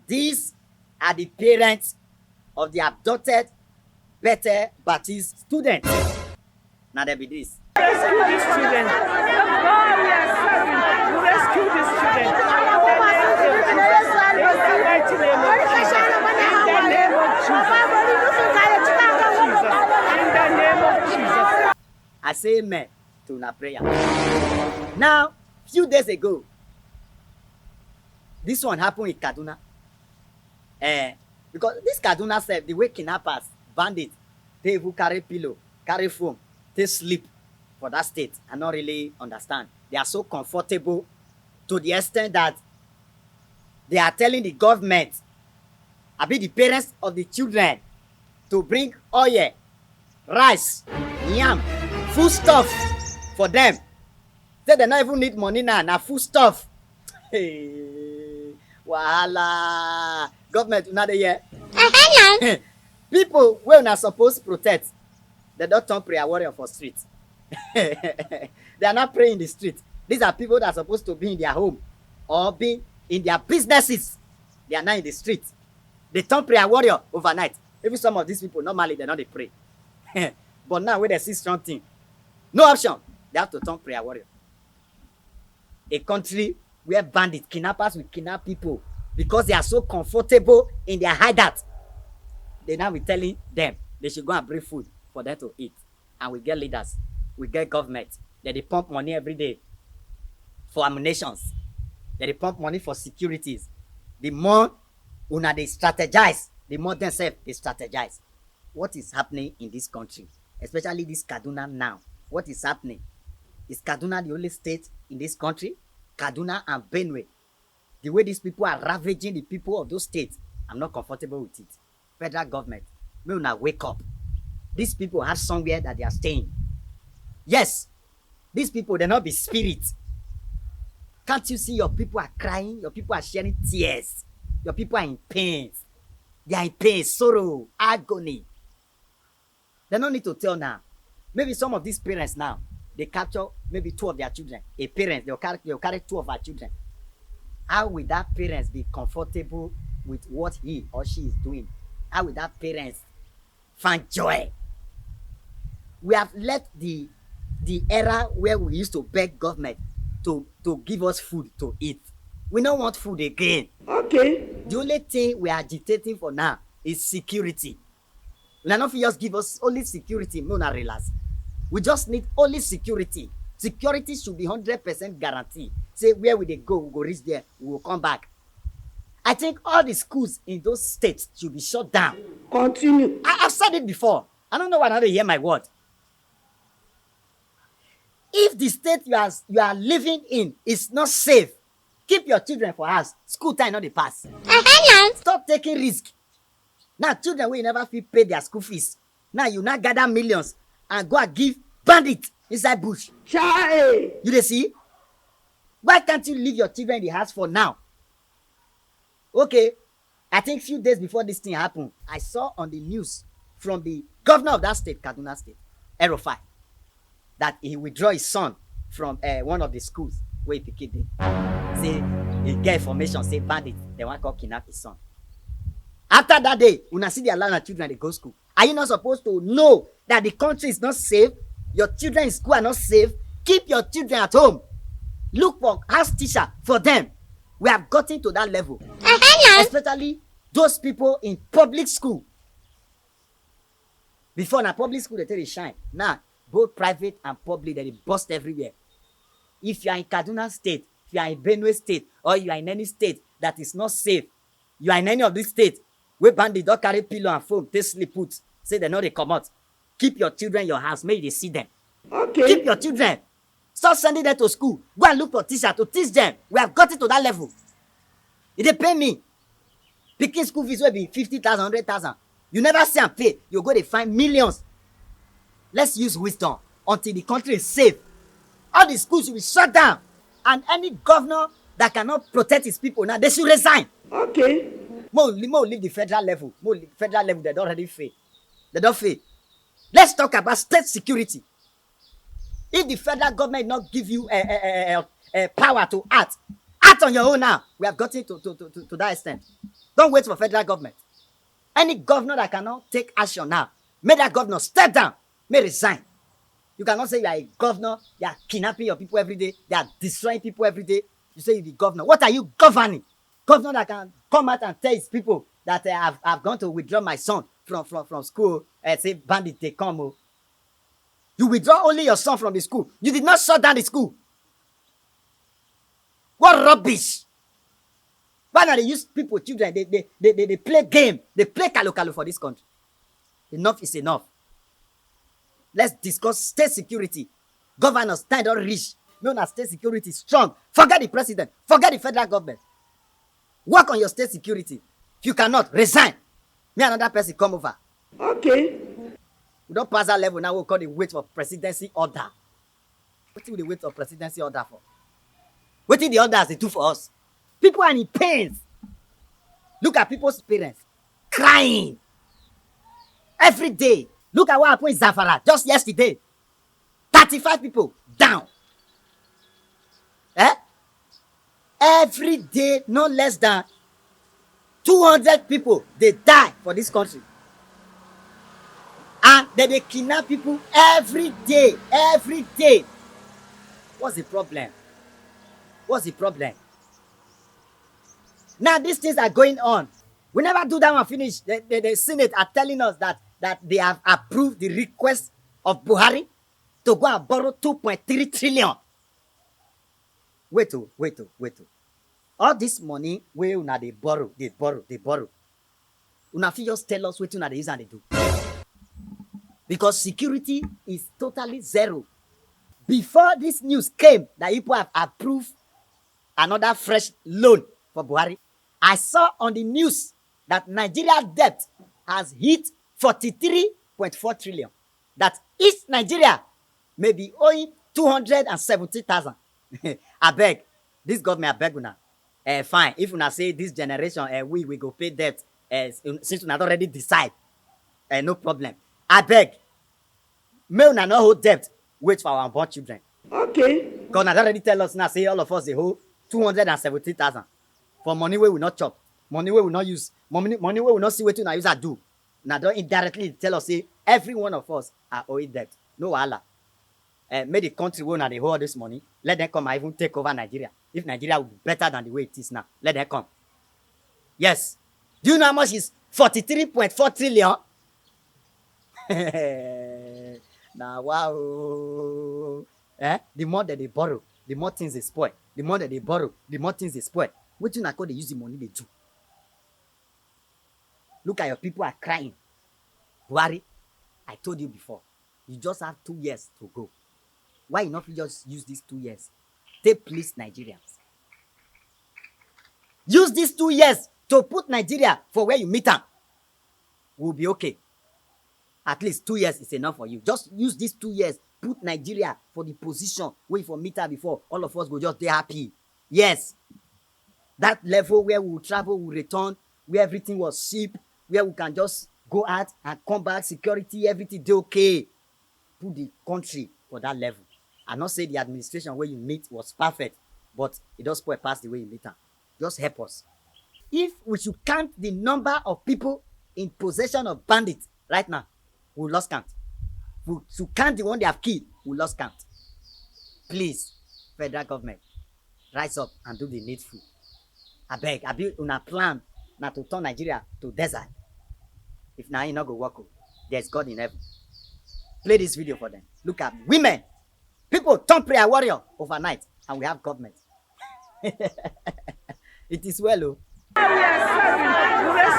These are the parents of the abducted Bethel Baptist students. Now there be this. Rescue these children. God, we are serving. We rescue these children. In the mighty name of Jesus. In the name of Jesus. In the name of Jesus. I say amen to una prayer. Now, few days ago, this one happened in Kaduna. Because this Kaduna said the way kidnappers, bandits, they even carry pillow, carry foam, they sleep for that state. I don't really understand. They are so comfortable to the extent that they are telling the government, I be the parents of the children, to bring oil, rice, yam, food stuff for them. Say they don't even need money now food stuff. Hey, wahala. Government, una dey here. People wey una suppose protect, they don't turn prayer warrior for street. They are not praying in the street. These are people that are supposed to be in their home or be in their businesses. They are not in the street. They turn prayer warrior overnight. Even some of these people, normally, they don't pray. But now, when they see something, no option. They have to turn prayer warrior. A country where bandits, kidnappers will kidnap people because they are so comfortable in their hideout. They now be telling them they should go and bring food for them to eat. And we get leaders, we get government. They pump money every day for ammunitions. They pump money for securities. The more una they strategize, the more themselves they strategize. What is happening in this country, especially this Kaduna now? What is happening? Is Kaduna the only state in this country? Kaduna and Benue. The way these people are ravaging the people of those states, I'm not comfortable with it. Federal government, may una wake up. These people have somewhere that they are staying. Yes, these people, they not be spirits. Can't you see your people are crying? Your people are shedding tears. Your people are in pain. They are in pain, sorrow, agony. They don't need to tell now. Maybe some of these parents now, they capture maybe 2 of their children. A parent, they'll carry 2 of our children. How will that parents be comfortable with what he or she is doing? How will that parents find joy? We have left the era where we used to beg government to give us food to eat. We don't want food again. Okay. The only thing we are agitating for now is security. We are not just give us only security, no, not relax. We just need only security. Security should be 100% guarantee. Say where will they go? We go reach there, we will come back. I think all the schools in those states should be shut down. Continue. I've said it before. I don't know why now they hear my word. If the state you are living in is not safe, keep your children for house. School time not the pass. Stop taking risk. Now children will never feel pay their school fees. Now you now gather millions and go and give bandit inside bush. Chai. You dey see? Why can't you leave your children in the house for now? Okay, I think few days before this thing happened, I saw on the news from the governor of that state, Kaduna State, El-Rufai, that he withdraw his son from one of the schools where he picked him. Say, he get information, say bandit, they want to kidnap his son. After that day, when I see the allow children, they go school. Are you not supposed to know that the country is not safe? Your children in school are not safe. Keep your children at home. Look for house teacher for them. We have gotten to that level. Especially those people in public school. Before na public school, they tell you shine. Now, both private and public, they bust everywhere. If you are in Kaduna State, if you are in Benue State, or you are in any state that is not safe, you are in any of these states where bandits don't carry pillow and foam, they sleep put, say they know they come out. Keep your children in your house, make they see them. Okay. Keep your children. Stop sending them to school. Go and look for teacher to teach them. We have gotten to that level. If they pay me, picking school fees will be 50,000, 100,000. You never see and pay. You go to find millions. Let's use wisdom until the country is safe. All the schools should be shut down. And any governor that cannot protect his people now, they should resign. Okay. More leave the federal level. Federal level, they don't already fail. They don't fail. Let's talk about state security. If the federal government not give you power to act, Act on your own now. We have gotten to that extent. Don't wait for federal government. Any governor that cannot take action now, may that governor step down, may resign. You cannot say you are a governor, you are kidnapping your people every day, they are destroying people every day. You say you're the governor. What are you governing? Governor that can come out and tell his people that I've gone to withdraw my son from school, say bandit, they come. Oh. You withdraw only your son from the school. You did not shut down the school. What rubbish! Why not they use people, children, they play game, they play kalo for this country. Enough is enough. Let's discuss state security. Governors stand on rich. Known as state security strong. Forget the president. Forget the federal government. Work on your state security. If you cannot, resign. Me and another person come over. Okay. We don't pass that level now. We'll call the wait for presidency order. What do we wait for presidency order for? What did the others they do for us? People are in pains. Look at people's parents crying every day. Look at what happened in Zamfara just yesterday. 35 people down. Every day, no less than 200 people, they die for this country. And then they kidnap people every day. Every day. What's the problem? What's the problem? Now these things are going on. We never do that one finish. The Senate are telling us that they have approved the request of Buhari to go and borrow 2.3 trillion. Wait. All this money wey una dey borrow. Una fit just tell us wetin una dey use and dey do. Because security is totally zero. Before this news came that people have approved another fresh loan for Buhari, I saw on the news that Nigeria debt has hit 43.4 trillion. That each Nigeria may be owing 270,000. I beg, this government, I beg una. Fine, if una say this generation, we go pay debt, since una already decide, no problem. I beg, may una not hold debt, wait for our unborn children. Okay. Because una already tell us now, say all of us they hold 270,000 for money we will not chop, money we will not use, money we will not see what una use and do. Now don't indirectly tell us, say every one of us are owing debt. No wahala. Make the country where they hold this money, let them come and even take over Nigeria. If Nigeria will be better than the way it is now, let them come. Yes. Do you know how much is 43.4 trillion? Now, wow. The more that they borrow, the more things they spoil. The more that they borrow, the more things they spoil. What do you call they use the money they do? Look at your people are crying. Buhari, I told you before, you just have 2 years to go. Why not just use these 2 years? Take please Nigerians. Use these 2 years to put Nigeria for where you meet them. We'll be okay. At least 2 years is enough for you. Just use these 2 years. Put Nigeria for the position where for meet her before. All of us go just be happy. Yes. That level where we will travel, we will return, where everything was cheap, where we can just go out and come back, security, everything dey okay. Put the country for that level. I not say the administration where you meet was perfect, but it does spoil past the way you meet them. Just help us. If we should count the number of people in possession of bandits right now, we lost count. We should count the one they have killed, we lost count. Please, federal government, rise up and do the needful. I beg, I build una plan now to turn Nigeria to desert. If now you not go work, there's God in heaven. Play this video for them. Look at women. People turn prayer warrior overnight, and we have government. It is well, oh. We are serving.